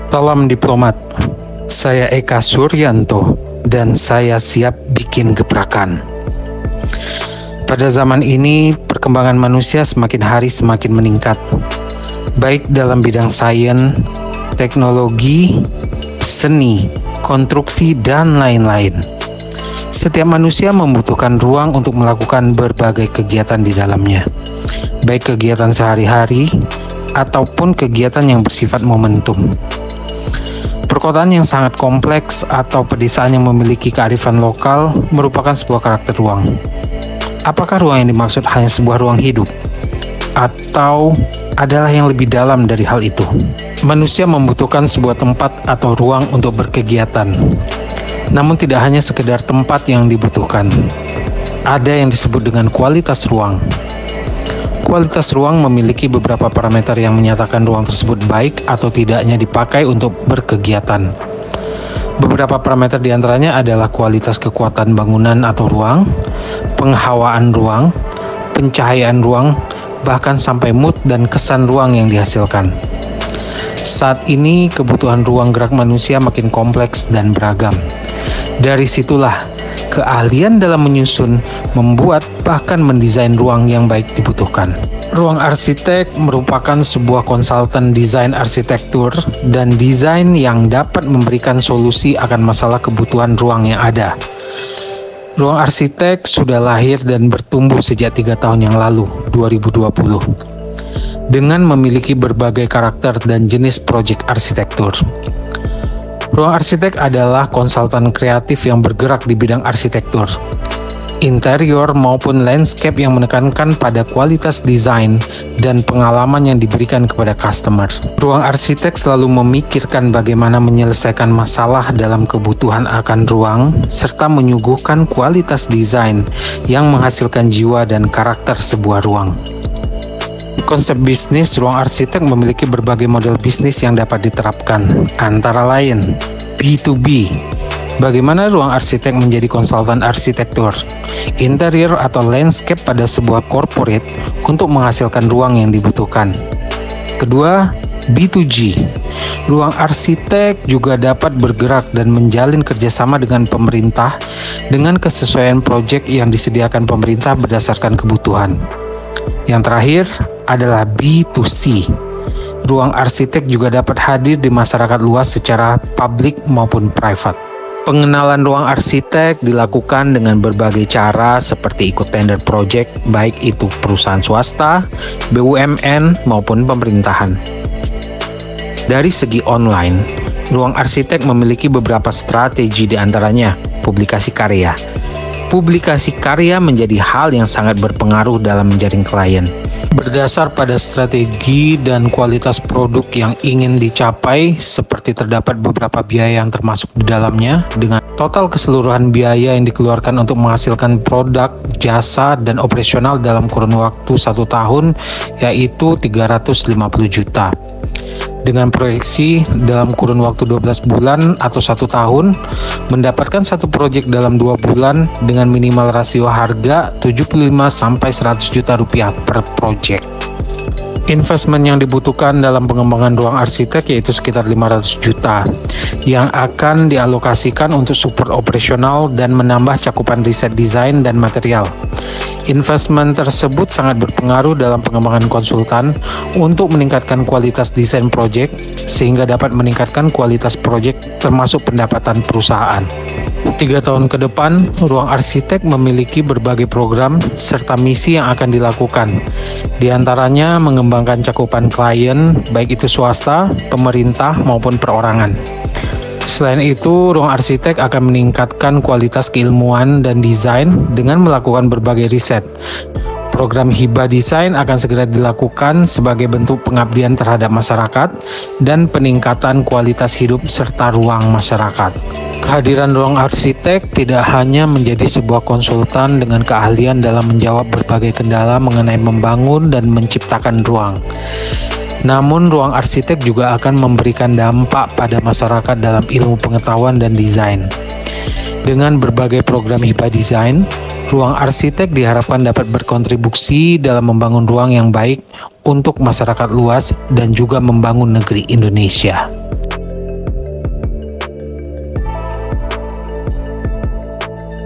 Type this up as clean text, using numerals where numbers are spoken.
Salam diplomat, saya Eka Suryanto dan saya siap bikin gebrakan. Pada zaman ini, perkembangan manusia semakin hari semakin meningkat, baik dalam bidang sains, teknologi, seni, konstruksi, dan lain-lain. Setiap manusia membutuhkan ruang untuk melakukan berbagai kegiatan di dalamnya, baik kegiatan sehari-hari ataupun kegiatan yang bersifat momentum. Perkotaan yang sangat kompleks atau pedesaan yang memiliki kearifan lokal merupakan sebuah karakter ruang. Apakah ruang yang dimaksud hanya sebuah ruang hidup? Atau adalah yang lebih dalam dari hal itu? Manusia membutuhkan sebuah tempat atau ruang untuk berkegiatan. Namun tidak hanya sekedar tempat yang dibutuhkan. Ada yang disebut dengan kualitas ruang. Kualitas ruang memiliki beberapa parameter yang menyatakan ruang tersebut baik atau tidaknya dipakai untuk berkegiatan. Beberapa parameter diantaranya adalah kualitas kekuatan bangunan atau ruang, penghawaan ruang, pencahayaan ruang, bahkan sampai mood dan kesan ruang yang dihasilkan. Saat ini kebutuhan ruang gerak manusia makin kompleks dan beragam. Dari situlah keahlian dalam menyusun, membuat, bahkan mendesain ruang yang baik dibutuhkan. Ruang arsitek merupakan sebuah konsultan desain arsitektur dan desain yang dapat memberikan solusi akan masalah kebutuhan ruang yang ada. Ruang arsitek sudah lahir dan bertumbuh sejak 3 tahun yang lalu, 2020, dengan memiliki berbagai karakter dan jenis proyek arsitektur. Ruang arsitek adalah konsultan kreatif yang bergerak di bidang arsitektur, interior maupun landscape yang menekankan pada kualitas desain dan pengalaman yang diberikan kepada customer. Ruang arsitek selalu memikirkan bagaimana menyelesaikan masalah dalam kebutuhan akan ruang, serta menyuguhkan kualitas desain yang menghasilkan jiwa dan karakter sebuah ruang. Konsep bisnis ruang arsitek memiliki berbagai model bisnis yang dapat diterapkan, antara lain B2B. Bagaimana ruang arsitek menjadi konsultan arsitektur, interior atau landscape pada sebuah corporate untuk menghasilkan ruang yang dibutuhkan. Kedua, B2G. Ruang arsitek juga dapat bergerak dan menjalin kerjasama dengan pemerintah dengan kesesuaian proyek yang disediakan pemerintah berdasarkan kebutuhan. Yang terakhir adalah B2C. Ruang arsitek juga dapat hadir di masyarakat luas secara publik maupun private. Pengenalan ruang arsitek dilakukan dengan berbagai cara seperti ikut tender project, baik itu perusahaan swasta, BUMN, maupun pemerintahan. Dari segi online, ruang arsitek memiliki beberapa strategi, diantaranya publikasi karya. Publikasi karya menjadi hal yang sangat berpengaruh dalam menjaring klien. Berdasar pada strategi dan kualitas produk yang ingin dicapai, seperti terdapat beberapa biaya yang termasuk di dalamnya, dengan total keseluruhan biaya yang dikeluarkan untuk menghasilkan produk, jasa, dan operasional dalam kurun waktu 1 tahun, yaitu 350 juta. Dengan proyeksi dalam kurun waktu 12 bulan atau 1 tahun, mendapatkan satu proyek dalam 2 bulan dengan minimal rasio harga 75-100 juta rupiah per proyek. Investment yang dibutuhkan dalam pengembangan ruang arsitek yaitu sekitar 500 juta yang akan dialokasikan untuk support operasional dan menambah cakupan riset desain dan material. Investment tersebut sangat berpengaruh dalam pengembangan konsultan untuk meningkatkan kualitas desain proyek sehingga dapat meningkatkan kualitas proyek termasuk pendapatan perusahaan. 3 tahun ke depan, ruang arsitek memiliki berbagai program serta misi yang akan dilakukan. Di antaranya mengembangkan cakupan klien, baik itu swasta, pemerintah, maupun perorangan. Selain itu, ruang arsitek akan meningkatkan kualitas keilmuan dan desain dengan melakukan berbagai riset. Program hibah desain akan segera dilakukan sebagai bentuk pengabdian terhadap masyarakat dan peningkatan kualitas hidup serta ruang masyarakat. Kehadiran ruang arsitek tidak hanya menjadi sebuah konsultan dengan keahlian dalam menjawab berbagai kendala mengenai membangun dan menciptakan ruang. Namun, ruang arsitek juga akan memberikan dampak pada masyarakat dalam ilmu pengetahuan dan desain. Dengan berbagai program hibah desain, ruang arsitek diharapkan dapat berkontribusi dalam membangun ruang yang baik untuk masyarakat luas dan juga membangun negeri Indonesia.